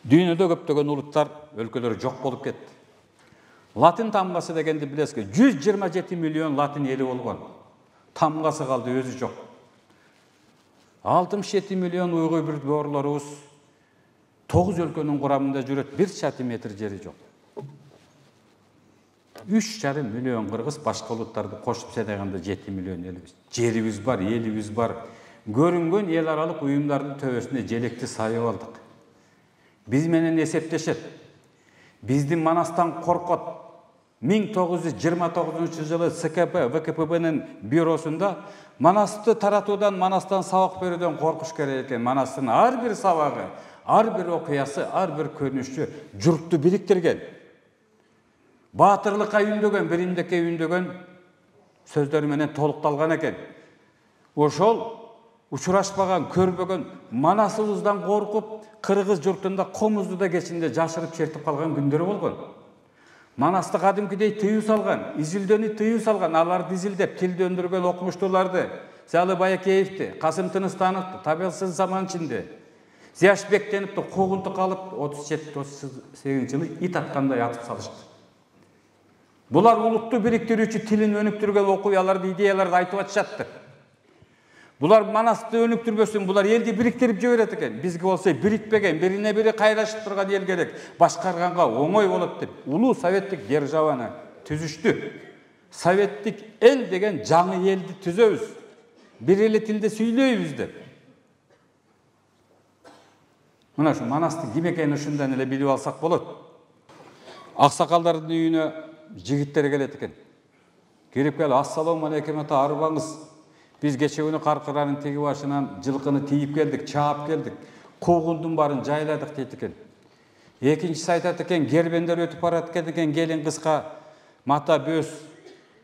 Dünyada көптөгөн улуттар, өлкөлөр жок болуп кетти. Латин тамгасы дегенди билесизби? 127 миллион латин эли болгон. Тамгасы калды, өзү жок. 67 миллион уйгур боорлорубуз 9 өлкөнүн курамында жүрөт, 1 шарчы метр жери жок. 3,5 миллион кыргыз, башка улуттарды кошуп санаганда 7 миллион элибиз. Жерибиз бар, элибиз бар. Көрүнгөн эл аралык уюмдардын төбөсүнө желекти сайып алдык. Биз менен эсептешет. Биздин Манастан коркот. 1929 жылы СКП, ВКПБнын бюросунда Манасты таратуудан, Манастан сабак берүүдөн коркуш керек экен. Манастын ар бир сабагы, ар бир окуясы, ар бир көрүнүшү журтту бириктирген. Баатырлыкка үндөгөн, биримдикке үндөгөн сөздөр менен толукталган экен. Ошол учурашпаган, көрбөгөн, Манасыбыздан коркуп, кыргыз журтунда комуздуда кечинде жашырып чертип калган күндөрү болгон. Манасты кадимкидей тыюу салган, изилдөөнү тыюу салган, аларды изилдеп, тилди өндүргөн окумуштууларды, Залы Баякеевди, Касым Тыныстановду, Табелсын Заманчинди, Зияшбектеновду куугунтук алып 37-38 жылы ит аткандай атып салышты. Булар улутту бириктирүүчү, тилин өнүктүргөн окуяларды, идеяларды айтып атышатты. Булар Манасты өнүктүрбөсүн, булар элди бириктирип жиберет экен. Бизге болсо бирикпеген, бирине бири кайрашып турган эл керек. Башкарганга оңой болот деп, улуу советтик державаны түзүштү. Советтик эл деген жаңы элди түзөбүз. Бир эле тилде сүйлөйбүз деп. Мына ушу Манасты ким экенин ушундан эле билип алсак болот. Аксакалдардын үйүнө жигиттер келет экен. Келип келип, ассалому алейкум ата, арбаңыз. Biz geçe günü Karkıranın tegi başынан жылкыны тийип келдик, чаап келдик. Куугундун барын жайладык дейт экен. Экинчиси айтат экен, гербендер өтүп барат экен, келин кыска мата, бөз,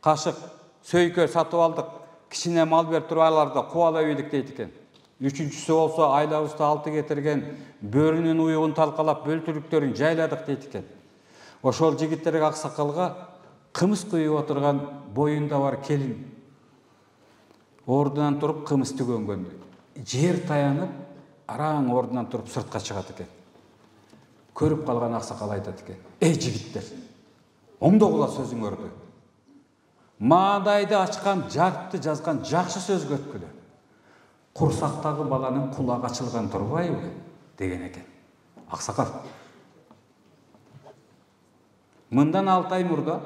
кашык, сөйкө сатып алдык. Кичине мал берип туруп аларды кубалап ийдик дейт экен. Үчүнчүсү болсо айлабызды алты кетирген, бөрүнүн уюгун талкалап, бөлтүрүктөрүн жайладык дейт экен. Ошол жигиттерге аксакалга кымыз куюп отурган боюнда бар келин ордунан туруп кымызды көнгөндү. Жер таянып, араң ордунан туруп сыртка чыгат экен. Көрүп калган аксакал айтат экен: "Эй жигиттер, оңдогула сөзүңөрдү. Маадайды ачкан, жарыкты жазган жакшы сөзгө өткүлө. Курсактагы баланын кулагы ачылган турбайбы?" деген экен. Аксакал. Мындан 6 ай мурда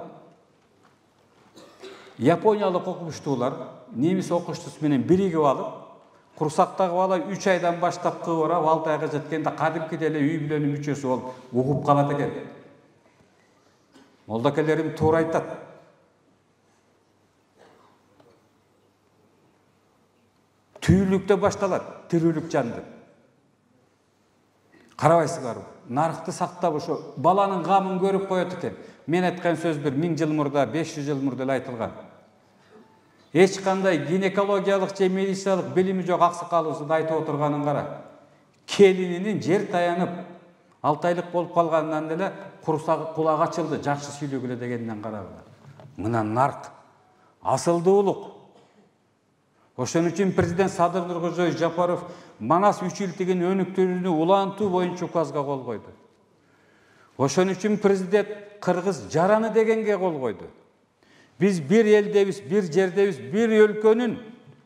Япониялык окумуштуулар немис окуштуусу менен биригип алып, курсактагы бала 3 айдан баштап кыбырап, 6 айга жеткенде кадимкидей эле үй бүлөнүн мүчөсү болуп угуп калат экен. Молдакелерим туура айтат. Түйүлүктө башталат, тирүүлүк жанды. Карабайсыңарбы? Нарыкты сактап ошо баланын гамын көрүп коет экен. Мен айткан сөз бир 1000 жыл мурда, 500 жыл мурда эле айтылган. Эч кандай гинекологиялык же медициналык билими жок аксакалыбыздын айтып отурганын кара. Келининин жер таянып, 6 айлык болуп калганынан эле кулагы ачылды, жакшы сүйлөгүлө дегенден карагыла. Мына нарк, асылдуулук. Ошон үчүн президент Садыр Нуркожоевич Жапаров Манас үчилтигин өнүктүрүүнү улантуу боюнча указга кол койду. Ошон үчүн президент кыргыз жараны дегенге кол койду. Biz bir eldebiz, bir жердебиз, bir өлкөнүн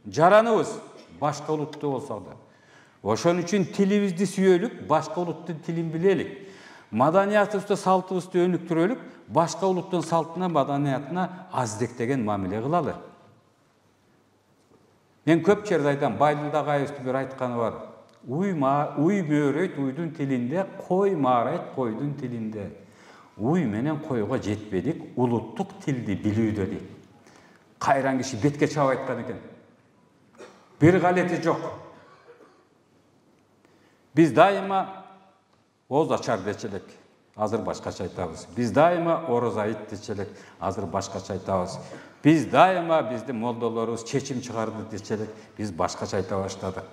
жараныбыз, башка улуттуу болсо да. Ошон үчүн тилибизди сүйөлүк, башка улуттун тилин билелик. Маданиятыбызды, салтыбызды өнүктүрөлүк, башка улуттун салтына, маданиятына аздектеген мамиле кылалы. Мен көп жерде айтам, Байдылдагаевдин бир айтканы бар. Уй бөөрөйт уйдун тилинде, кой маарайт койдун тилинде. Уй менен койго жетпедик, улуттук тилди билүүдө дейт. Кайран киши бетке чаап айткан экен. Бир галети жок. Биз дайыма оз ачар дечелек, азыр башкача айтабыз. Биз дайыма ороз айт дечелек, азыр башкача айтабыз. Биз дайыма биздин молдолорубуз чечим чыгарды дечелек, биз башкача айта баштадык.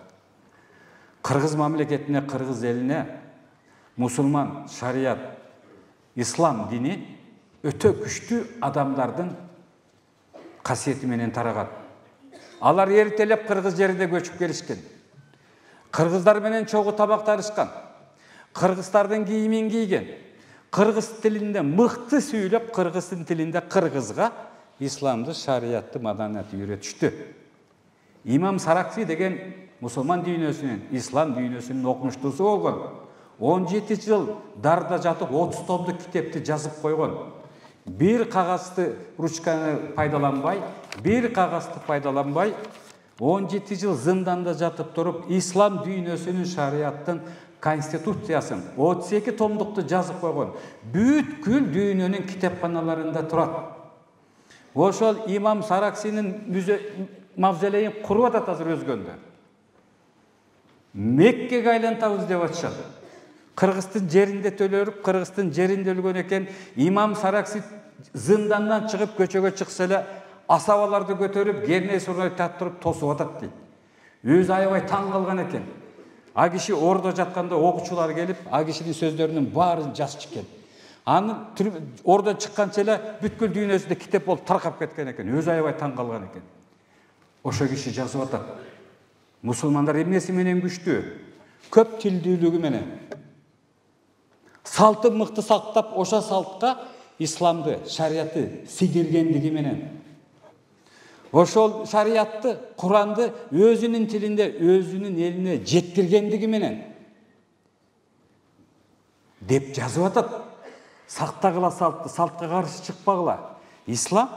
Кыргыз мамлекетине, кыргыз элине мусулман, шарият, ислам дини өтө күчтүү адамдардын касиети менен тарагат. Алар эртелеп кыргыз жерине көчүп келишкен. Кыргыздар менен чогуу табактарышкан. Kırgızlardan giyimin giyген. Kırgız tilinde mıhtı söylep, Kırgızın tilinde Kırgızga İslamdı, şariatты, madaniyatты үйretişti. İmam Saraksi degen musulman dünyasının, İslam dünyasının okumuştusu olgan. 17 yıl darda jatıp 30 tomduk kitepti жазып koygan. Bir kağızdı rучканы пайдаланбай, bir kağızdı пайдаланбай, 17 yıl zindanda jatıp durup İslam dünyasının şariattın konstitusiyaсын 32 tomduktu жазып koygan. Бүткүл dünyanın kitapxanalarında turat. Oşol İmam Saraksi'nin mavzeleyin kurup atat azır özgöndü. Mekke'ge aylantabız dep atышат. Kırgızстын жерinde төлөрүп, Kırgızстын жерinde өлгөн экен. İmam Saraksi zindandan çıkıp köçöge çıksa эле асабаларды көтөрүп, керней сурнай таттырып тосуп атат дейт. Өзү аябай таң калган экен. А киши ордо жатканда окуучулар келип, а кишинин сөздөрүнүн баарын жазчу экен. Аны ордо чыкканча эле бүткүл дүйнөсүндө китеп болуп таркап кеткен экен. Өзү аябай таң калган экен. Ошо киши жазып атат. Мусулмандар эмнеси менен күчтүү? Көп тилдүүлүгү менен. Салты мыкты сактап, ошо салтка исламды, шариятты сиңиргендиги менен. Ошол шариятты, Куранды өзүнүн тилинде, өзүнүн элине жеткиргендиги менен деп жазып атат. Сактагыла салтты, салтка каршы чыкпагыла. Ислам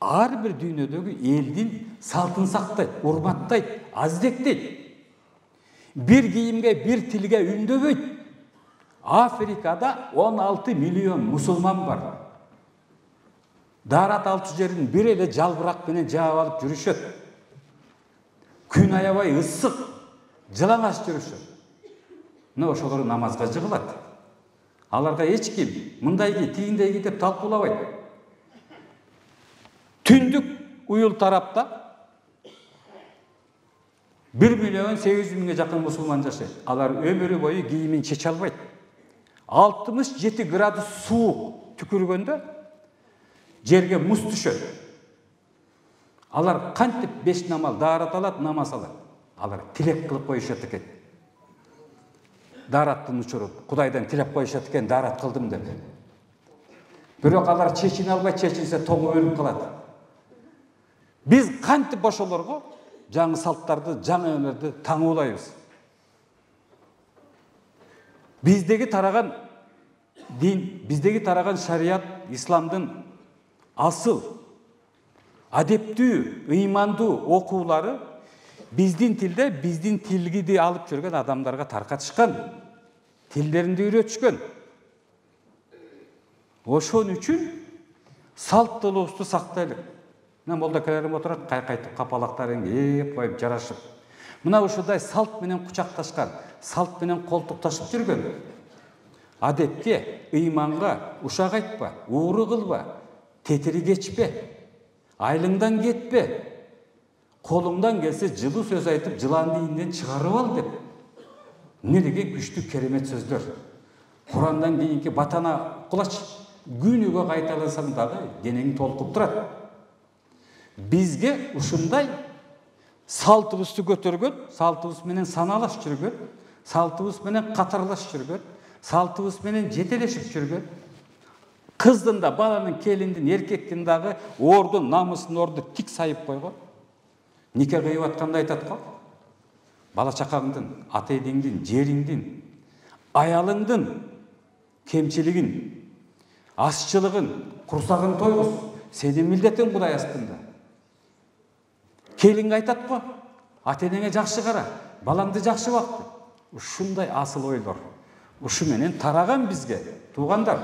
ар бир дүйнөдөгү элдин салтын сактайт, урматтайт, азектейт. Bir кийимге, bir тилге үндөбөйт. Afrikada 16 milyon musulman var. Дарат алты жерин бир эле жалбырак менен жаап алып жүрүшөт. Күн аябай ысык, жылаңаш жүрүшөт. Мына ошолор намазга жыгылат. Аларга эч ким мындай ки, тигиндей ки деп талкуулабайт. Түндүк уюл тарапта 1.800.000 жакын мусулман жашайт. Алар өмүрү бою кийимин чече албайт. 67 градус суук түкүргөндө жерге муз түшөт. Алар кантип 5 намаз даарат алат, намаз алат. Алар тилек кылып коюшат экен. Дараттын учуруп, Кудайдан тилеп коюшат экен, дарат кылдым деп. Бирок алар чечине албай, чечинсе тоңу өлүп калат. Биз кантип ошолорго жаңы салттарды, жаңы өнөрдү таңуулайбыз. Биздеги тараган дин, биздеги тараган шарият, исламдын асыл, адептүү, ыймандуу окуулары биздин тилде, биздин тилгиди алып жүргөн адамдарга таркатышкан, тилдеринди үйрөтүшкөн. Ошон үчүн салттуулукту сактайлык. Мына молдакелерим отурат, кайтып капалактарын кээп коюп жарашып. Мына ушундай салт менен кучакташкан, салт менен колтукташып жүргөн. Адетке, ыйманга ушак айтпа, ууру кылба, тетири кечпе, айлыңдан кетпе. Колуңдан келсе жылы сөз айтып, жыланды ийинден чыгарып ал деп. Не деген күчтүү керемет сөздөр. Курандан кийинки батана кулач күнүгө кайталасаң дагы денең толкуп турат. Бизге ушундай салтыбызды көтөргөн, салтыбыз менен саналаш жүргөн, салтыбыз менен катарлаш жүргөн, салтыбыз менен жетелешип жүргөн. Кыздын да, баланын, келиндин, эркектин дагы ордун, намысын орду тик сайып койгон. Нике кыйып атканда айтат го. Бала чакаңдын, ата энеңдин, жериңдин, аялыңдын кемчилигин, ашчылыгын, курсагын тойгуз. Сенин милдетиң Кудай астында. Келинге айтат го. Ата энеңе жакшы кара, балаңды жакшы бакты. Ушундай асыл ойлор. Ушу менен тараган бизге, туугандар.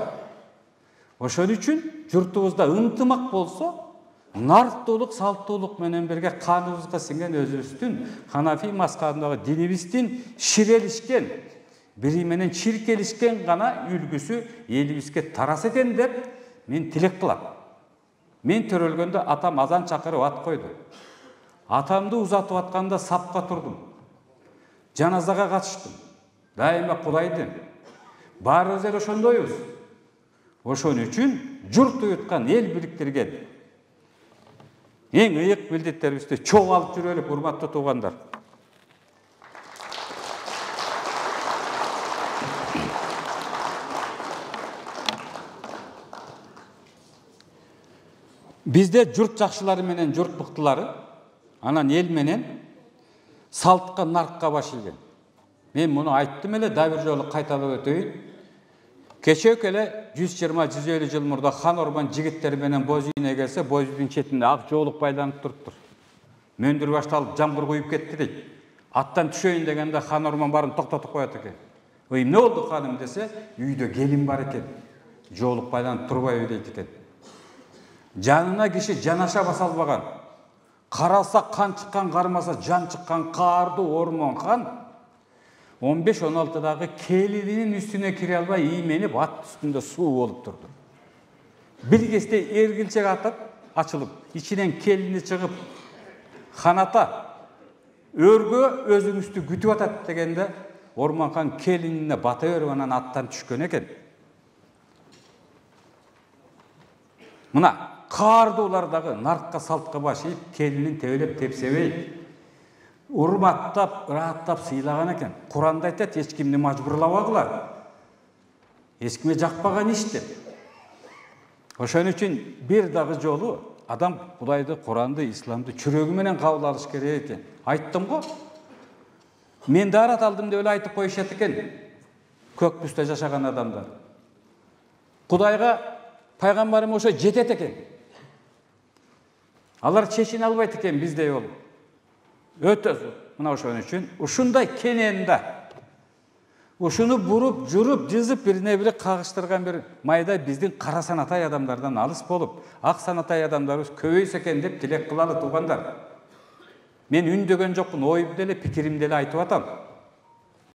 Ошон үчүн журтубузда ынтымак болсо, нарктуулук, салттуулук менен бирге каныбызга сиңген өзүбүздүн Ханафи мазхабындагы динибиздин ширелишкен, бири менен чиркелишкен гана үлгүсү элибизге тараса экен деп мен тилек кылам. Мен төрөлгөндө атам азан чакырып ат койду. Атамды узатып атканда сапка турдум. Жаназага катыштым. Дайыма Кудайды. Баарыбыз эле ошондойбуз. Ошон үчүн журт уюткан, эл бириктирген эң ыйык милдеттерибизди чоң алып жүрөлүк, урматтуу туугандар. Bizde жұрт жакшылары менен жұрт мыктылары, анан эл менен салтка, наркка баш ийген. Мен муну айттым эле, да бир жолу кайталап өтөйүн. Кечөөкү эле 120-150 жыл мурда хан Орбан жигиттери менен боз үйүнө келсе, боз үйдүн четинде ак жоолук байланып туруптур. Мөндүр башталып жамгыр куюп кетти дейт. Аттан түшөйүн дегенде хан Орбан барын токтотуп коет экен. Ой, эмне болду ханым десе, үйдө келин бар экен. Жоолук байланып турбайбы дейт экен. Жанына киши жанаша баса албаган. Каралса кан чыккан, кармаса жан чыккан каардуу Ормон хан 15-16-дагы келининин үстүнө кире албай ийменип ат үстүндө суу болуп турду. Бир кезде эргилчек атып ачылып, ичинен келини чыгып, хан ата өргө өзүңүздү күтүп атат дегенде Ормон хан келинине бата берип анан аттан түшкөн экен. Мына каардуулар наркка, салтка баш ийип, келинин тебелеп тепсебей, урматтап, ыраттап сыйлаган экен. Куранда айтат, эч кимди мажбурлабагыла. Эч кимге жакпаган иш деп. Ошон үчүн бир дагы жолу адам Кудайды, Куранды, исламды чүрөгү менен кабыл алыш керек экен. Айттым го. Мен дарат алдым деп эле айтып коюшат экен. Көк бүстө жашаган адамдар. Кудайга пайгамбарым ошо жетет экен. Алар чечине албайт экен биздей болуп. Өтө мына ошон үчүн ушундай кененде ушуну буруп, журуп, жызып бирине бири кагыштырган бир майда биздин кара санатай адамдардан алыс болуп, ак санатай адамдарыбыз көбөйсө экен деп тилек кылалы туугандар. Мен үндөгөн жокмун, оюмду деле, пикиримди деле айтып атам.